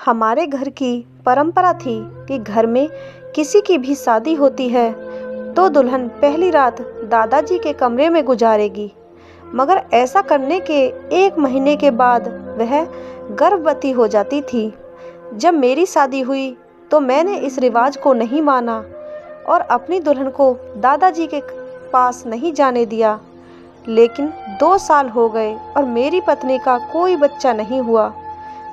हमारे घर की परंपरा थी कि घर में किसी की भी शादी होती है तो दुल्हन पहली रात दादाजी के कमरे में गुजारेगी। मगर ऐसा करने के 1 महीने के बाद वह गर्भवती हो जाती थी। जब मेरी शादी हुई तो मैंने इस रिवाज को नहीं माना और अपनी दुल्हन को दादाजी के पास नहीं जाने दिया। लेकिन 2 साल हो गए और मेरी पत्नी का कोई बच्चा नहीं हुआ।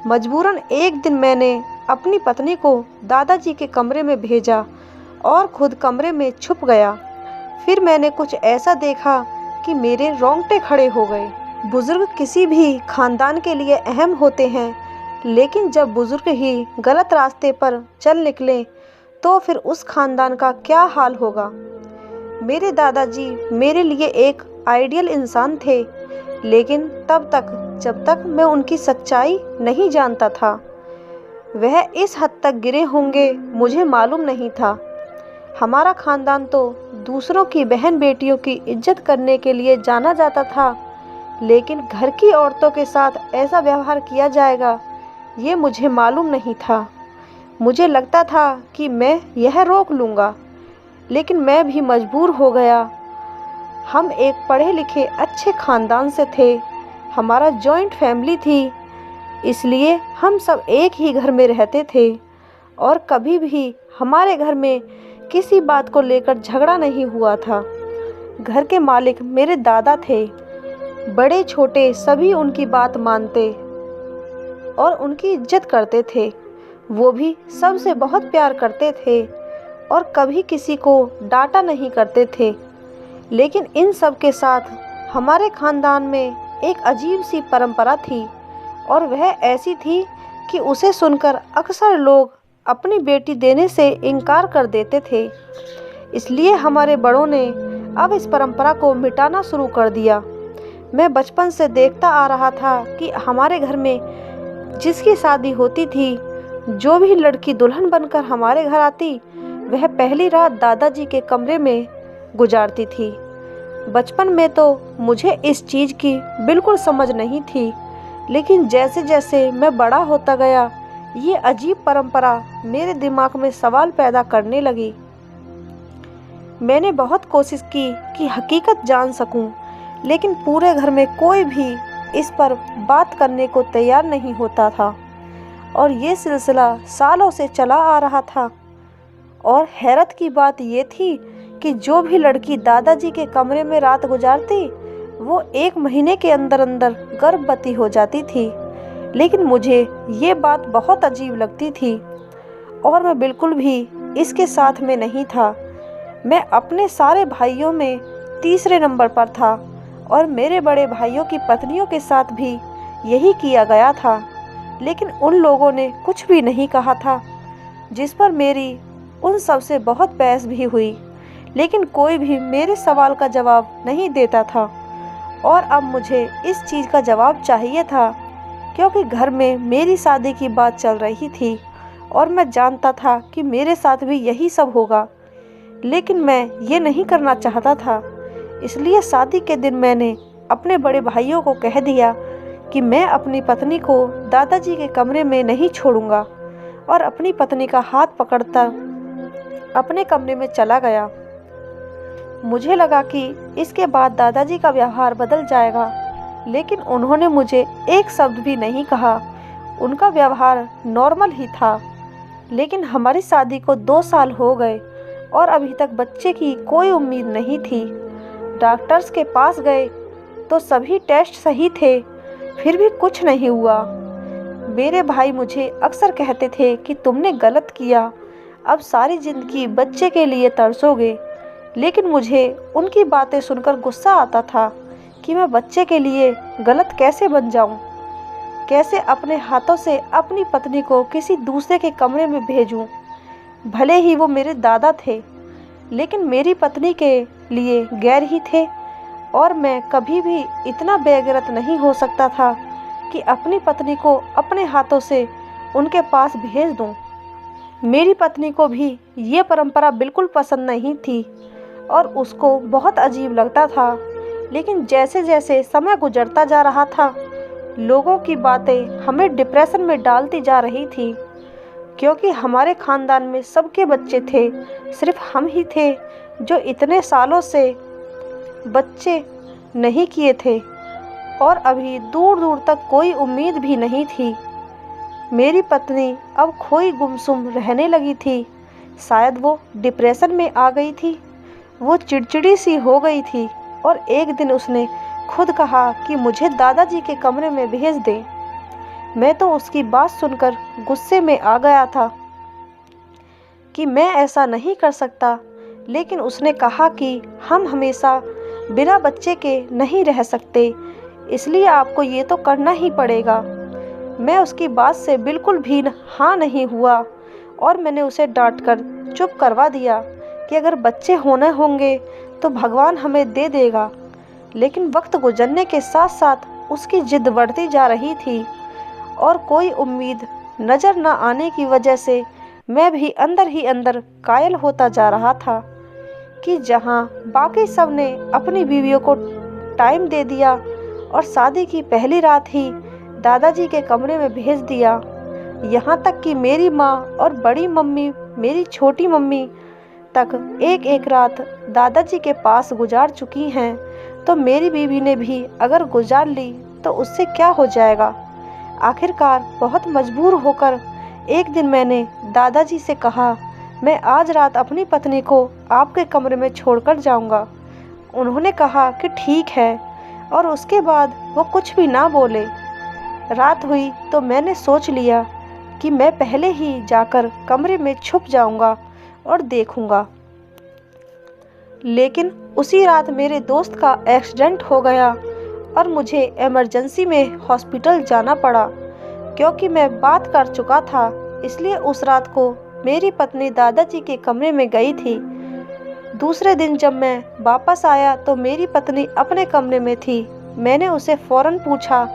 मजबूरन एक दिन मैंने अपनी पत्नी को दादाजी के कमरे में भेजा और खुद कमरे में छुप गया। फिर मैंने कुछ ऐसा देखा कि मेरे रोंगटे खड़े हो गए। बुजुर्ग किसी भी खानदान के लिए अहम होते हैं, लेकिन जब बुजुर्ग ही गलत रास्ते पर चल निकले तो फिर उस खानदान का क्या हाल होगा। मेरे दादाजी मेरे लिए एक आइडियल इंसान थे, लेकिन तब तक जब तक मैं उनकी सच्चाई नहीं जानता था। वह इस हद तक गिरे होंगे मुझे मालूम नहीं था। हमारा खानदान तो दूसरों की बहन बेटियों की इज्जत करने के लिए जाना जाता था, लेकिन घर की औरतों के साथ ऐसा व्यवहार किया जाएगा ये मुझे मालूम नहीं था। मुझे लगता था कि मैं यह रोक लूँगा, लेकिन मैं भी मजबूर हो गया। हम एक पढ़े लिखे अच्छे खानदान से थे। हमारा जॉइंट फैमिली थी, इसलिए हम सब एक ही घर में रहते थे और कभी भी हमारे घर में किसी बात को लेकर झगड़ा नहीं हुआ था। घर के मालिक मेरे दादा थे। बड़े छोटे सभी उनकी बात मानते और उनकी इज्जत करते थे। वो भी सबसे बहुत प्यार करते थे और कभी किसी को डांटा नहीं करते थे। लेकिन इन सब के साथ हमारे खानदान में एक अजीब सी परंपरा थी और वह ऐसी थी कि उसे सुनकर अक्सर लोग अपनी बेटी देने से इनकार कर देते थे। इसलिए हमारे बड़ों ने अब इस परंपरा को मिटाना शुरू कर दिया। मैं बचपन से देखता आ रहा था कि हमारे घर में जिसकी शादी होती थी, जो भी लड़की दुल्हन बनकर हमारे घर आती, वह पहली रात दादाजी के कमरे में गुजारती थी। बचपन में तो मुझे इस चीज़ की बिल्कुल समझ नहीं थी, लेकिन जैसे जैसे मैं बड़ा होता गया ये अजीब परंपरा मेरे दिमाग में सवाल पैदा करने लगी। मैंने बहुत कोशिश की कि हकीकत जान सकूं, लेकिन पूरे घर में कोई भी इस पर बात करने को तैयार नहीं होता था और ये सिलसिला सालों से चला आ रहा था। और हैरत की बात ये थी कि जो भी लड़की दादाजी के कमरे में रात गुजारती वो 1 महीने के अंदर अंदर गर्भवती हो जाती थी। लेकिन मुझे ये बात बहुत अजीब लगती थी और मैं बिल्कुल भी इसके साथ में नहीं था। मैं अपने सारे भाइयों में तीसरे नंबर पर था और मेरे बड़े भाइयों की पत्नियों के साथ भी यही किया गया था, लेकिन उन लोगों ने कुछ भी नहीं कहा था, जिस पर मेरी उन सब से बहुत बहस भी हुई। लेकिन कोई भी मेरे सवाल का जवाब नहीं देता था और अब मुझे इस चीज़ का जवाब चाहिए था, क्योंकि घर में मेरी शादी की बात चल रही थी और मैं जानता था कि मेरे साथ भी यही सब होगा, लेकिन मैं ये नहीं करना चाहता था। इसलिए शादी के दिन मैंने अपने बड़े भाइयों को कह दिया कि मैं अपनी पत्नी को दादाजी के कमरे में नहीं छोड़ूंगा और अपनी पत्नी का हाथ पकड़कर अपने कमरे में चला गया। मुझे लगा कि इसके बाद दादाजी का व्यवहार बदल जाएगा, लेकिन उन्होंने मुझे एक शब्द भी नहीं कहा। उनका व्यवहार नॉर्मल ही था। लेकिन हमारी शादी को 2 साल हो गए और अभी तक बच्चे की कोई उम्मीद नहीं थी। डॉक्टर्स के पास गए तो सभी टेस्ट सही थे, फिर भी कुछ नहीं हुआ। मेरे भाई मुझे अक्सर कहते थे कि तुमने गलत किया, अब सारी ज़िंदगी बच्चे के लिए तरसोगे। लेकिन मुझे उनकी बातें सुनकर गुस्सा आता था कि मैं बच्चे के लिए गलत कैसे बन जाऊं, कैसे अपने हाथों से अपनी पत्नी को किसी दूसरे के कमरे में भेजूं। भले ही वो मेरे दादा थे, लेकिन मेरी पत्नी के लिए गैर ही थे और मैं कभी भी इतना बेगैरत नहीं हो सकता था कि अपनी पत्नी को अपने हाथों से उनके पास भेज दूं। मेरी पत्नी को भी ये परंपरा बिल्कुल पसंद नहीं थी और उसको बहुत अजीब लगता था। लेकिन जैसे जैसे समय गुजरता जा रहा था, लोगों की बातें हमें डिप्रेशन में डालती जा रही थी, क्योंकि हमारे खानदान में सबके बच्चे थे, सिर्फ हम ही थे जो इतने सालों से बच्चे नहीं किए थे, और अभी दूर दूर तक कोई उम्मीद भी नहीं थी। मेरी पत्नी अब खोई गुमसुम रहने लगी थी। शायद वो डिप्रेशन में आ गई थी। वो चिड़चिड़ी सी हो गई थी और एक दिन उसने खुद कहा कि मुझे दादाजी के कमरे में भेज दें। मैं तो उसकी बात सुनकर गुस्से में आ गया था कि मैं ऐसा नहीं कर सकता, लेकिन उसने कहा कि हम हमेशा बिना बच्चे के नहीं रह सकते, इसलिए आपको ये तो करना ही पड़ेगा। मैं उसकी बात से बिल्कुल भी हाँ नहीं हुआ और मैंने उसे डांटकर चुप करवा दिया कि अगर बच्चे होने होंगे तो भगवान हमें दे देगा। लेकिन वक्त गुजरने के साथ साथ उसकी जिद बढ़ती जा रही थी और कोई उम्मीद नज़र न आने की वजह से मैं भी अंदर ही अंदर कायल होता जा रहा था कि जहां बाकी सब ने अपनी बीवियों को टाइम दे दिया और शादी की पहली रात ही दादाजी के कमरे में भेज दिया, यहाँ तक कि मेरी माँ और बड़ी मम्मी, मेरी छोटी मम्मी तक एक एक रात दादाजी के पास गुजार चुकी हैं, तो मेरी बीवी ने भी अगर गुजार ली तो उससे क्या हो जाएगा। आखिरकार बहुत मजबूर होकर एक दिन मैंने दादाजी से कहा, मैं आज रात अपनी पत्नी को आपके कमरे में छोड़कर जाऊंगा। उन्होंने कहा कि ठीक है, और उसके बाद वो कुछ भी ना बोले। रात हुई तो मैंने सोच लिया कि मैं पहले ही जाकर कमरे में छुप जाऊंगा और देखूंगा। लेकिन उसी रात मेरे दोस्त का एक्सीडेंट हो गया और मुझे इमरजेंसी में हॉस्पिटल जाना पड़ा। क्योंकि मैं बात कर चुका था, इसलिए उस रात को मेरी पत्नी दादाजी के कमरे में गई थी। दूसरे दिन जब मैं वापस आया तो मेरी पत्नी अपने कमरे में थी। मैंने उसे फ़ौरन पूछा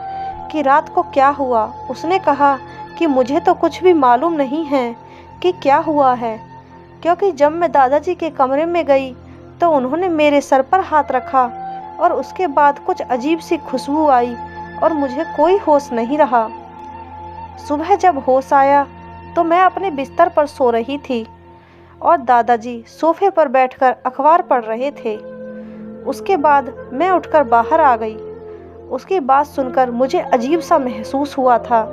कि रात को क्या हुआ। उसने कहा कि मुझे तो कुछ भी मालूम नहीं है कि क्या हुआ है, क्योंकि जब मैं दादाजी के कमरे में गई तो उन्होंने मेरे सर पर हाथ रखा और उसके बाद कुछ अजीब सी खुशबू आई और मुझे कोई होश नहीं रहा। सुबह जब होश आया तो मैं अपने बिस्तर पर सो रही थी और दादाजी सोफे पर बैठकर अखबार पढ़ रहे थे। उसके बाद मैं उठकर बाहर आ गई। उसकी बात सुनकर मुझे अजीब सा महसूस हुआ था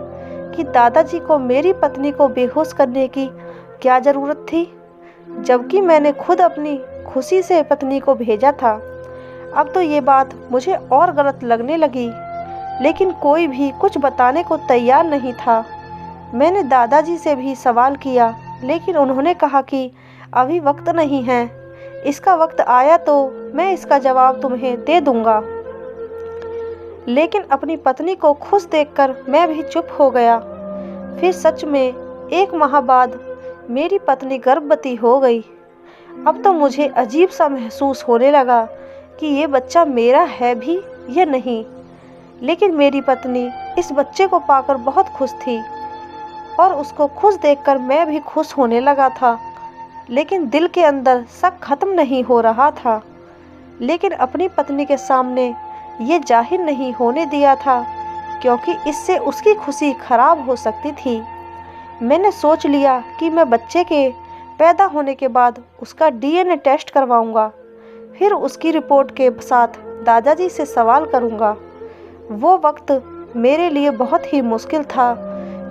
कि दादाजी को मेरी पत्नी को बेहोश करने की क्या ज़रूरत थी, जबकि मैंने खुद अपनी खुशी से पत्नी को भेजा था। अब तो ये बात मुझे और गलत लगने लगी, लेकिन कोई भी कुछ बताने को तैयार नहीं था। मैंने दादाजी से भी सवाल किया, लेकिन उन्होंने कहा कि अभी वक्त नहीं है, इसका वक्त आया तो मैं इसका जवाब तुम्हें दे दूंगा। लेकिन अपनी पत्नी को खुश देखकर मैं भी चुप हो गया। फिर सच में 1 माह बाद मेरी पत्नी गर्भवती हो गई। अब तो मुझे अजीब सा महसूस होने लगा कि ये बच्चा मेरा है भी या नहीं। लेकिन मेरी पत्नी इस बच्चे को पाकर बहुत खुश थी और उसको खुश देखकर मैं भी खुश होने लगा था। लेकिन दिल के अंदर शक खत्म नहीं हो रहा था। लेकिन अपनी पत्नी के सामने ये जाहिर नहीं होने दिया था, क्योंकि इससे उसकी खुशी खराब हो सकती थी। मैंने सोच लिया कि मैं बच्चे के पैदा होने के बाद उसका डीएनए टेस्ट करवाऊंगा, फिर उसकी रिपोर्ट के साथ दादाजी से सवाल करूंगा। वो वक्त मेरे लिए बहुत ही मुश्किल था,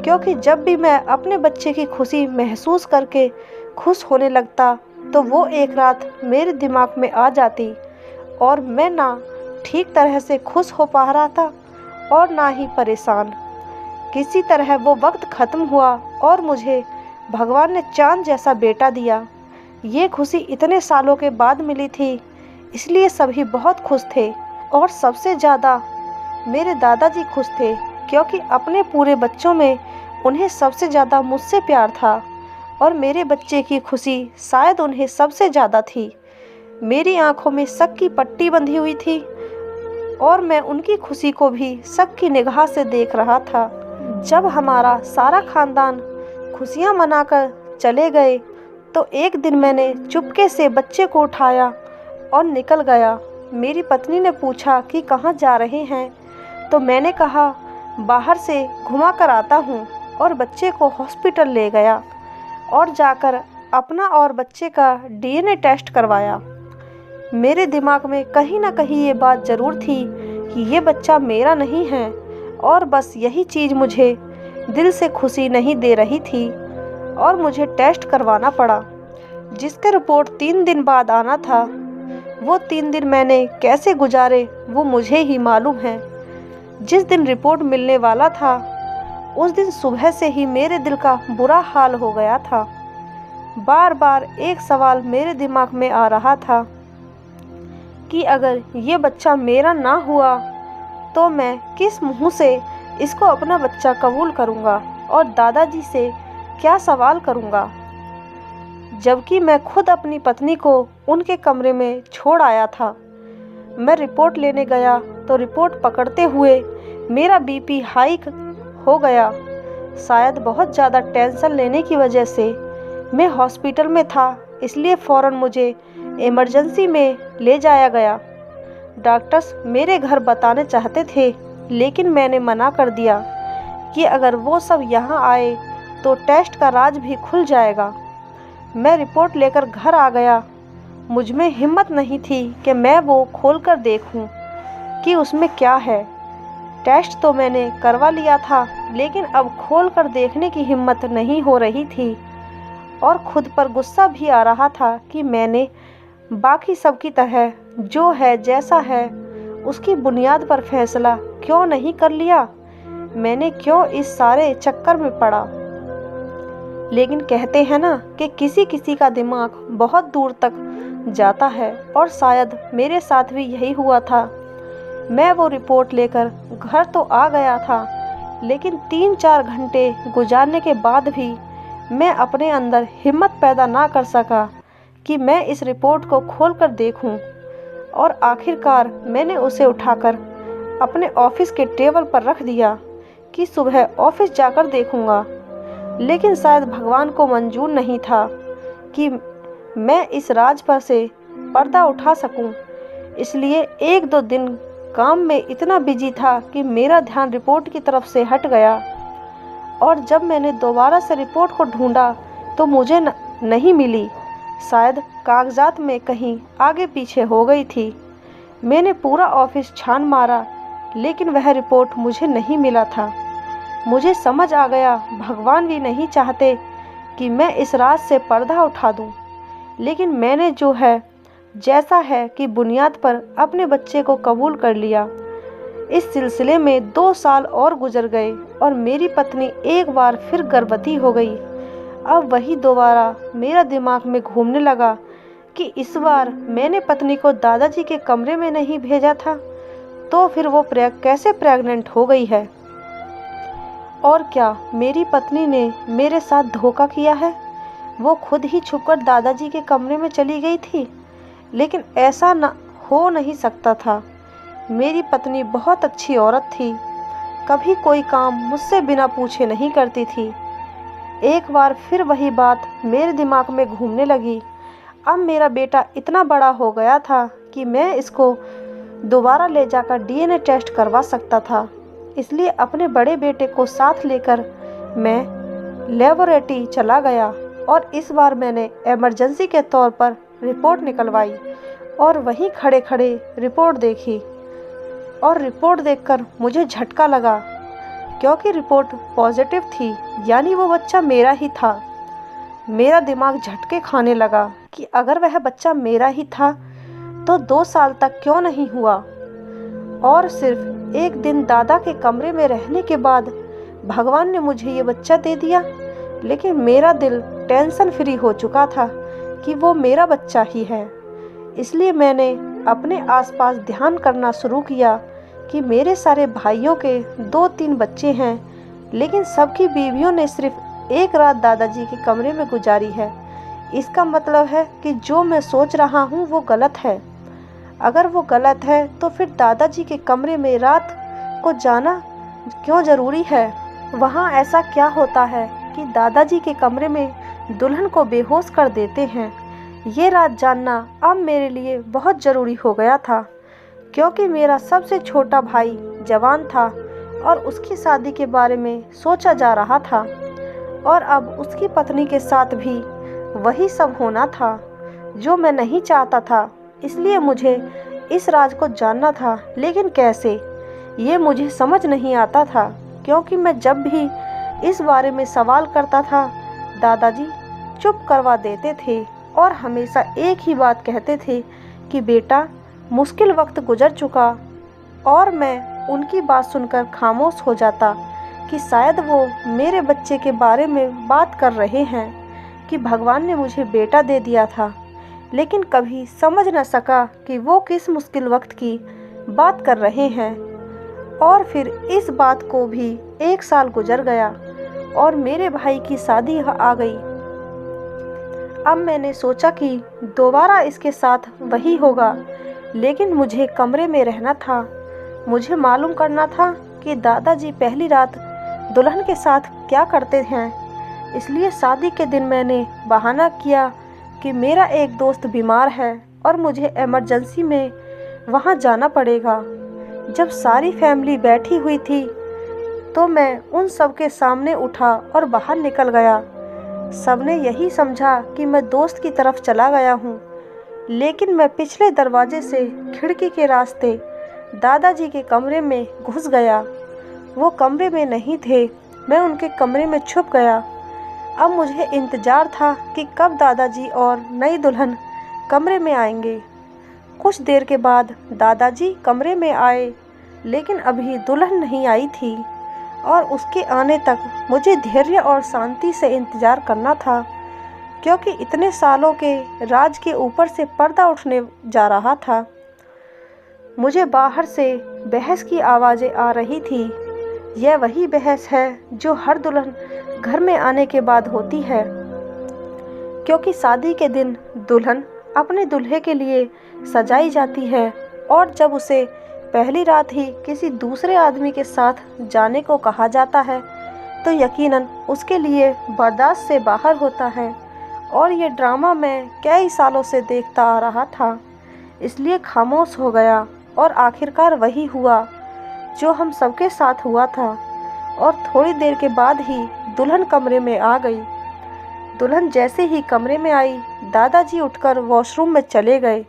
क्योंकि जब भी मैं अपने बच्चे की खुशी महसूस करके खुश होने लगता तो वो एक रात मेरे दिमाग में आ जाती और मैं ना ठीक तरह से खुश हो पा रहा था और ना ही परेशान। किसी तरह वो वक्त ख़त्म हुआ और मुझे भगवान ने चाँद जैसा बेटा दिया। ये खुशी इतने सालों के बाद मिली थी, इसलिए सभी बहुत खुश थे और सबसे ज़्यादा मेरे दादाजी खुश थे, क्योंकि अपने पूरे बच्चों में उन्हें सबसे ज़्यादा मुझसे प्यार था और मेरे बच्चे की खुशी शायद उन्हें सबसे ज़्यादा थी। मेरी आंखों में शक की पट्टी बंधी हुई थी और मैं उनकी खुशी को भी शक की निगाह से देख रहा था। जब हमारा सारा खानदान खुशियां मनाकर चले गए तो एक दिन मैंने चुपके से बच्चे को उठाया और निकल गया। मेरी पत्नी ने पूछा कि कहाँ जा रहे हैं, तो मैंने कहा बाहर से घुमा कर आता हूँ और बच्चे को हॉस्पिटल ले गया और जाकर अपना और बच्चे का डीएनए टेस्ट करवाया। मेरे दिमाग में कहीं ना कहीं ये बात ज़रूर थी कि ये बच्चा मेरा नहीं है, और बस यही चीज़ मुझे दिल से खुशी नहीं दे रही थी और मुझे टेस्ट करवाना पड़ा, जिसका रिपोर्ट 3 दिन बाद आना था। वो 3 दिन मैंने कैसे गुजारे वो मुझे ही मालूम है। जिस दिन रिपोर्ट मिलने वाला था उस दिन सुबह से ही मेरे दिल का बुरा हाल हो गया था। बार बार एक सवाल मेरे दिमाग में आ रहा था कि अगर ये बच्चा मेरा ना हुआ तो मैं किस मुंह से इसको अपना बच्चा कबूल करूँगा और दादाजी से क्या सवाल करूँगा, जबकि मैं खुद अपनी पत्नी को उनके कमरे में छोड़ आया था। मैं रिपोर्ट लेने गया तो रिपोर्ट पकड़ते हुए मेरा बीपी हाई हो गया। शायद बहुत ज़्यादा टेंशन लेने की वजह से मैं हॉस्पिटल में था, इसलिए फ़ौरन मुझे इमरजेंसी में ले जाया गया। डॉक्टर्स मेरे घर बताने चाहते थे, लेकिन मैंने मना कर दिया कि अगर वो सब यहाँ आए तो टेस्ट का राज भी खुल जाएगा। मैं रिपोर्ट लेकर घर आ गया। मुझ में हिम्मत नहीं थी कि मैं वो खोलकर देखूं कि उसमें क्या है। टेस्ट तो मैंने करवा लिया था, लेकिन अब खोलकर देखने की हिम्मत नहीं हो रही थी और खुद पर गुस्सा भी आ रहा था कि मैंने बाकी सब की तरह जो है जैसा है उसकी बुनियाद पर फैसला क्यों नहीं कर लिया। मैंने क्यों इस सारे चक्कर में पड़ा। लेकिन कहते हैं ना कि किसी किसी का दिमाग बहुत दूर तक जाता है, और शायद मेरे साथ भी यही हुआ था। मैं वो रिपोर्ट लेकर घर तो आ गया था, लेकिन 3-4 घंटे गुजारने के बाद भी मैं अपने अंदर हिम्मत पैदा ना कर सका कि मैं इस रिपोर्ट को खोलकर देखूं, और आखिरकार मैंने उसे उठाकर अपने ऑफिस के टेबल पर रख दिया कि सुबह ऑफिस जाकर देखूंगा। लेकिन शायद भगवान को मंजूर नहीं था कि मैं इस राज पर से पर्दा उठा सकूं, इसलिए 1-2 दिन काम में इतना बिजी था कि मेरा ध्यान रिपोर्ट की तरफ से हट गया। और जब मैंने दोबारा से रिपोर्ट को ढूंढा तो मुझे नहीं मिली। शायद कागजात में कहीं आगे पीछे हो गई थी। मैंने पूरा ऑफिस छान मारा, लेकिन वह रिपोर्ट मुझे नहीं मिला था। मुझे समझ आ गया भगवान भी नहीं चाहते कि मैं इस राज से पर्दा उठा दूं, लेकिन मैंने जो है जैसा है कि बुनियाद पर अपने बच्चे को कबूल कर लिया। इस सिलसिले में 2 साल और गुजर गए और मेरी पत्नी एक बार फिर गर्भवती हो गई। अब वही दोबारा मेरा दिमाग में घूमने लगा कि इस बार मैंने पत्नी को दादाजी के कमरे में नहीं भेजा था, तो फिर वो कैसे प्रेग्नेंट हो गई है। और क्या मेरी पत्नी ने मेरे साथ धोखा किया है? वो खुद ही छुपकर दादाजी के कमरे में चली गई थी, लेकिन ऐसा हो नहीं सकता था। मेरी पत्नी बहुत अच्छी औरत थी, कभी कोई काम मुझसे बिना पूछे नहीं करती थी। एक बार फिर वही बात मेरे दिमाग में घूमने लगी। अब मेरा बेटा इतना बड़ा हो गया था कि मैं इसको दोबारा ले जाकर डीएनए टेस्ट करवा सकता था, इसलिए अपने बड़े बेटे को साथ लेकर मैं लेबोरेटरी चला गया और इस बार मैंने इमरजेंसी के तौर पर रिपोर्ट निकलवाई और वहीं खड़े खड़े रिपोर्ट देखी। और रिपोर्ट देखकर मुझे झटका लगा, क्योंकि रिपोर्ट पॉजिटिव थी, यानी वो बच्चा मेरा ही था। मेरा दिमाग झटके खाने लगा कि अगर वह बच्चा मेरा ही था तो 2 साल तक क्यों नहीं हुआ। और सिर्फ एक दिन दादा के कमरे में रहने के बाद भगवान ने मुझे ये बच्चा दे दिया। लेकिन मेरा दिल टेंशन फ्री हो चुका था कि वो मेरा बच्चा ही है। इसलिए मैंने अपने आसपास ध्यान करना शुरू किया कि मेरे सारे भाइयों के 2-3 बच्चे हैं, लेकिन सबकी बीवियों ने सिर्फ एक रात दादाजी के कमरे में गुजारी है। इसका मतलब है कि जो मैं सोच रहा हूँ वो गलत है। अगर वो गलत है तो फिर दादाजी के कमरे में रात को जाना क्यों ज़रूरी है? वहाँ ऐसा क्या होता है कि दादाजी के कमरे में दुल्हन को बेहोश कर देते हैं? ये रात जानना अब मेरे लिए बहुत ज़रूरी हो गया था, क्योंकि मेरा सबसे छोटा भाई जवान था और उसकी शादी के बारे में सोचा जा रहा था और अब उसकी पत्नी के साथ भी वही सब होना था जो मैं नहीं चाहता था। इसलिए मुझे इस राज को जानना था, लेकिन कैसे, ये मुझे समझ नहीं आता था, क्योंकि मैं जब भी इस बारे में सवाल करता था दादाजी चुप करवा देते थे और हमेशा एक ही बात कहते थे कि बेटा मुश्किल वक्त गुजर चुका। और मैं उनकी बात सुनकर खामोश हो जाता कि शायद वो मेरे बच्चे के बारे में बात कर रहे हैं कि भगवान ने मुझे बेटा दे दिया था, लेकिन कभी समझ न सका कि वो किस मुश्किल वक्त की बात कर रहे हैं। और फिर इस बात को भी 1 साल गुजर गया और मेरे भाई की शादी आ गई। अब मैंने सोचा कि दोबारा इसके साथ वही होगा, लेकिन मुझे कमरे में रहना था। मुझे मालूम करना था कि दादाजी पहली रात दुल्हन के साथ क्या करते हैं। इसलिए शादी के दिन मैंने बहाना किया कि मेरा एक दोस्त बीमार है और मुझे इमरजेंसी में वहाँ जाना पड़ेगा। जब सारी फैमिली बैठी हुई थी तो मैं उन सब के सामने उठा और बाहर निकल गया। सबने यही समझा कि मैं दोस्त की तरफ चला गया हूँ, लेकिन मैं पिछले दरवाजे से खिड़की के रास्ते दादाजी के कमरे में घुस गया। वो कमरे में नहीं थे, मैं उनके कमरे में छुप गया। अब मुझे इंतज़ार था कि कब दादाजी और नई दुल्हन कमरे में आएंगे। कुछ देर के बाद दादाजी कमरे में आए, लेकिन अभी दुल्हन नहीं आई थी और उसके आने तक मुझे धैर्य और शांति से इंतज़ार करना था, क्योंकि इतने सालों के राज के ऊपर से पर्दा उठने जा रहा था। मुझे बाहर से बहस की आवाज़ें आ रही थी। यह वही बहस है जो हर दुल्हन घर में आने के बाद होती है, क्योंकि शादी के दिन दुल्हन अपने दूल्हे के लिए सजाई जाती है और जब उसे पहली रात ही किसी दूसरे आदमी के साथ जाने को कहा जाता है तो यकीनन उसके लिए बर्दाश्त से बाहर होता है। और ये ड्रामा मैं कई सालों से देखता आ रहा था, इसलिए खामोश हो गया और आखिरकार वही हुआ जो हम सबके साथ हुआ था। और थोड़ी देर के बाद ही दुल्हन कमरे में आ गई। दुल्हन जैसे ही कमरे में आई, दादाजी उठकर वॉशरूम में चले गए।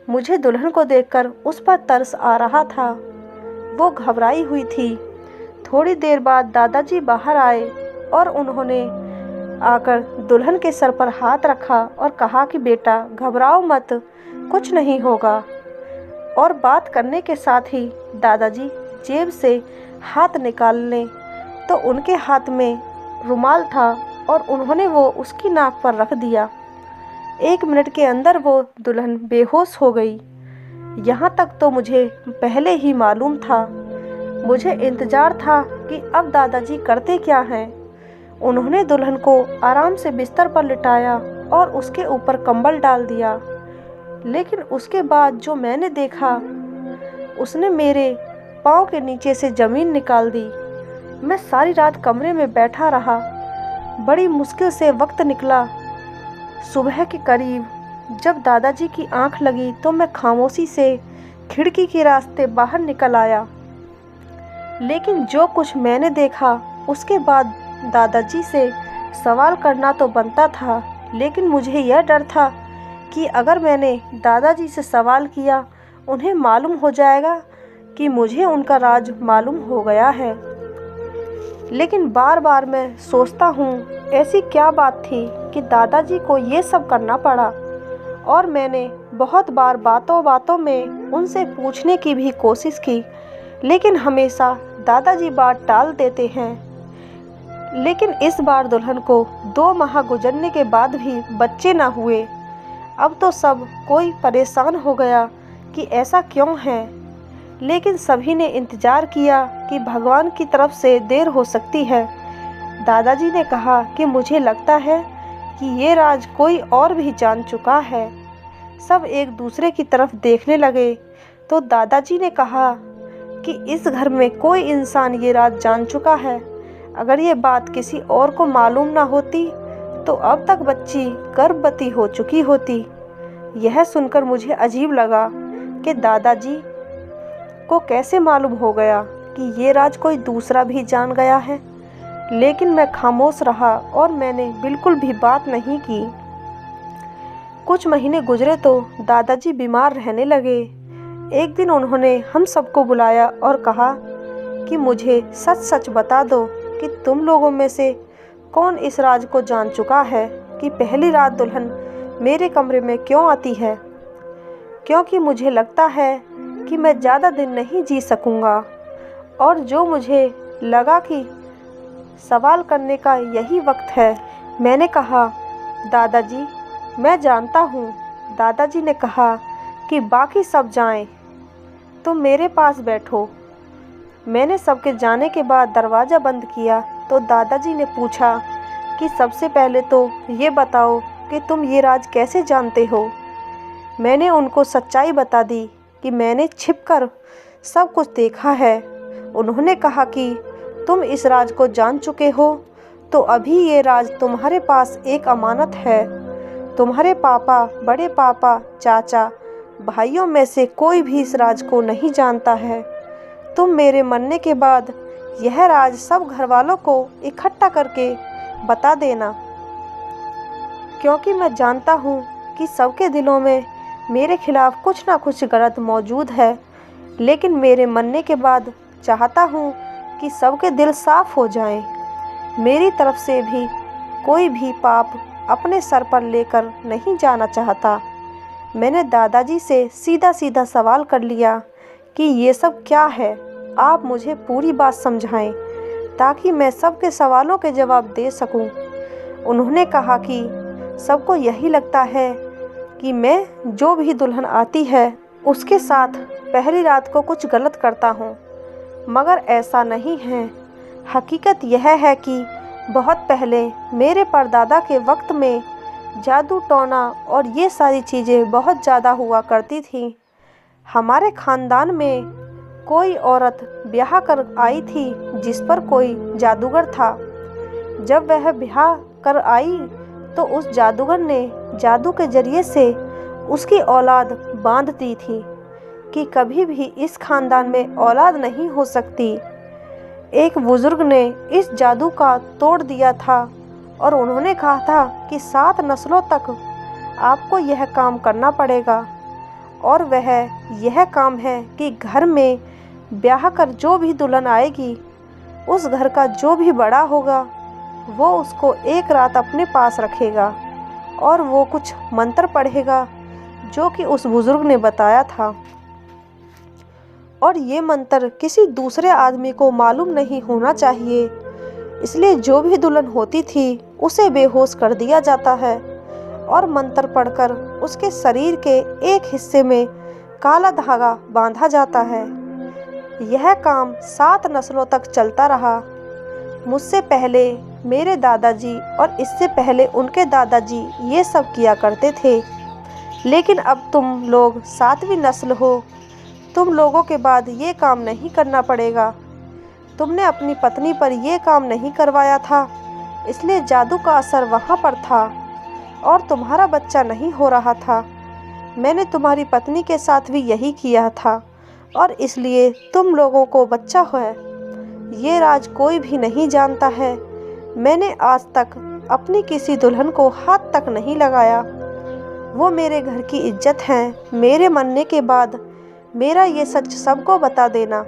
मुझे दुल्हन को देखकर उस पर तरस आ रहा था। वो घबराई हुई थी। थोड़ी देर बाद दादाजी बाहर आए और उन्होंने आकर दुल्हन के सर पर हाथ रखा और कहा कि बेटा घबराओ मत, कुछ नहीं होगा। और बात करने के साथ ही दादाजी जेब से हाथ निकालने तो उनके हाथ में रुमाल था और उन्होंने वो उसकी नाक पर रख दिया। 1 मिनट के अंदर वो दुल्हन बेहोश हो गई। यहाँ तक तो मुझे पहले ही मालूम था। मुझे इंतज़ार था कि अब दादाजी करते क्या हैं। उन्होंने दुल्हन को आराम से बिस्तर पर लिटाया और उसके ऊपर कंबल डाल दिया, लेकिन उसके बाद जो मैंने देखा, उसने मेरे पाँव के नीचे से ज़मीन निकाल दी। मैं सारी रात कमरे में बैठा रहा। बड़ी मुश्किल से वक्त निकला। सुबह के करीब जब दादाजी की आंख लगी तो मैं खामोशी से खिड़की के रास्ते बाहर निकल आया। लेकिन जो कुछ मैंने देखा उसके बाद दादाजी से सवाल करना तो बनता था, लेकिन मुझे यह डर था कि अगर मैंने दादाजी से सवाल किया उन्हें मालूम हो जाएगा कि मुझे उनका राज मालूम हो गया है। लेकिन बार बार मैं सोचता हूँ ऐसी क्या बात थी कि दादाजी को ये सब करना पड़ा। और मैंने बहुत बार बातों बातों में उनसे पूछने की भी कोशिश की, लेकिन हमेशा दादाजी बात टाल देते हैं। लेकिन इस बार दुल्हन को 2 माह गुजरने के बाद भी बच्चे न हुए। अब तो सब कोई परेशान हो गया कि ऐसा क्यों है, लेकिन सभी ने इंतज़ार किया कि भगवान की तरफ से देर हो सकती है। दादाजी ने कहा कि मुझे लगता है कि ये राज कोई और भी जान चुका है। सब एक दूसरे की तरफ देखने लगे तो दादाजी ने कहा कि इस घर में कोई इंसान ये राज जान चुका है। अगर ये बात किसी और को मालूम ना होती तो अब तक बच्ची गर्भवती हो चुकी होती। यह सुनकर मुझे अजीब लगा कि दादाजी को कैसे मालूम हो गया कि ये राज कोई दूसरा भी जान गया है, लेकिन मैं खामोश रहा और मैंने बिल्कुल भी बात नहीं की। कुछ महीने गुजरे तो दादाजी बीमार रहने लगे। एक दिन उन्होंने हम सबको बुलाया और कहा कि मुझे सच सच बता दो कि तुम लोगों में से कौन इस राज को जान चुका है कि पहली रात दुल्हन मेरे कमरे में क्यों आती है, क्योंकि मुझे लगता है कि मैं ज़्यादा दिन नहीं जी सकूँगा। और जो मुझे लगा कि सवाल करने का यही वक्त है, मैंने कहा, दादाजी मैं जानता हूँ। दादाजी ने कहा कि बाकी सब जाएं, तुम मेरे पास बैठो। मैंने सबके जाने के बाद दरवाज़ा बंद किया तो दादाजी ने पूछा कि सबसे पहले तो ये बताओ कि तुम ये राज कैसे जानते हो। मैंने उनको सच्चाई बता दी कि मैंने छिपकर सब कुछ देखा है। उन्होंने कहा कि तुम इस राज को जान चुके हो तो अभी ये राज तुम्हारे पास एक अमानत है। तुम्हारे पापा, बड़े पापा, चाचा, भाइयों में से कोई भी इस राज को नहीं जानता है। तुम मेरे मरने के बाद यह राज सब घर वालों को इकट्ठा करके बता देना, क्योंकि मैं जानता हूँ कि सबके दिलों में मेरे खिलाफ कुछ ना कुछ गलत मौजूद है। लेकिन मेरे मरने के बाद चाहता हूँ कि सबके दिल साफ हो जाएं। मेरी तरफ से भी कोई भी पाप अपने सर पर लेकर नहीं जाना चाहता। मैंने दादाजी से सीधा सीधा सवाल कर लिया कि ये सब क्या है, आप मुझे पूरी बात समझाएं ताकि मैं सबके सवालों के जवाब दे सकूं। उन्होंने कहा कि सबको यही लगता है कि मैं जो भी दुल्हन आती है उसके साथ पहली रात को कुछ गलत करता हूं, मगर ऐसा नहीं है। हकीकत यह है कि बहुत पहले मेरे परदादा के वक्त में जादू टोना और ये सारी चीज़ें बहुत ज़्यादा हुआ करती थी। हमारे ख़ानदान में कोई औरत ब्याह कर आई थी जिस पर कोई जादूगर था। जब वह ब्याह कर आई तो उस जादूगर ने जादू के ज़रिए से उसकी औलाद बांध दी थी कि कभी भी इस ख़ानदान में औलाद नहीं हो सकती। एक बुज़ुर्ग ने इस जादू का तोड़ दिया था और उन्होंने कहा था कि 7 नस्लों तक आपको यह काम करना पड़ेगा, और वह यह काम है कि घर में ब्याह कर जो भी दुल्हन आएगी उस घर का जो भी बड़ा होगा वो उसको एक रात अपने पास रखेगा और वो कुछ मंत्र पढ़ेगा जो कि उस बुज़ुर्ग ने बताया था। और ये मंत्र किसी दूसरे आदमी को मालूम नहीं होना चाहिए, इसलिए जो भी दुल्हन होती थी उसे बेहोश कर दिया जाता है और मंत्र पढ़कर उसके शरीर के एक हिस्से में काला धागा बांधा जाता है। यह काम 7 नस्लों तक चलता रहा। मुझसे पहले मेरे दादाजी और इससे पहले उनके दादाजी ये सब किया करते थे, लेकिन अब तुम लोग 7वीं नस्ल हो। तुम लोगों के बाद ये काम नहीं करना पड़ेगा। तुमने अपनी पत्नी पर यह काम नहीं करवाया था, इसलिए जादू का असर वहाँ पर था और तुम्हारा बच्चा नहीं हो रहा था। मैंने तुम्हारी पत्नी के साथ भी यही किया था और इसलिए तुम लोगों को बच्चा है। ये राज कोई भी नहीं जानता है। मैंने आज तक अपनी किसी दुल्हन को हाथ तक नहीं लगाया। वो मेरे घर की इज्जत है। मेरे मरने के बाद मेरा ये सच सबको बता देना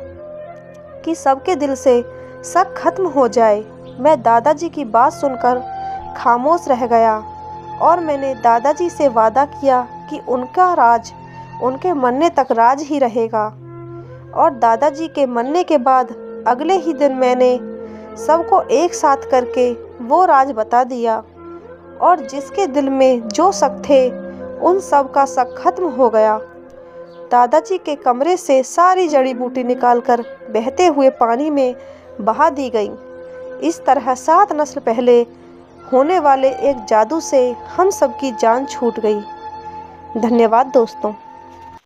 कि सबके दिल से शक खत्म हो जाए। मैं दादाजी की बात सुनकर खामोश रह गया और मैंने दादाजी से वादा किया कि उनका राज उनके मरने तक राज ही रहेगा। और दादाजी के मरने के बाद अगले ही दिन मैंने सबको एक साथ करके वो राज बता दिया और जिसके दिल में जो शक थे उन सब का शक खत्म हो गया। दादाजी के कमरे से सारी जड़ी बूटी निकालकर बहते हुए पानी में बहा दी गई। इस तरह 7 नस्ल पहले होने वाले एक जादू से हम सबकी जान छूट गई। धन्यवाद दोस्तों।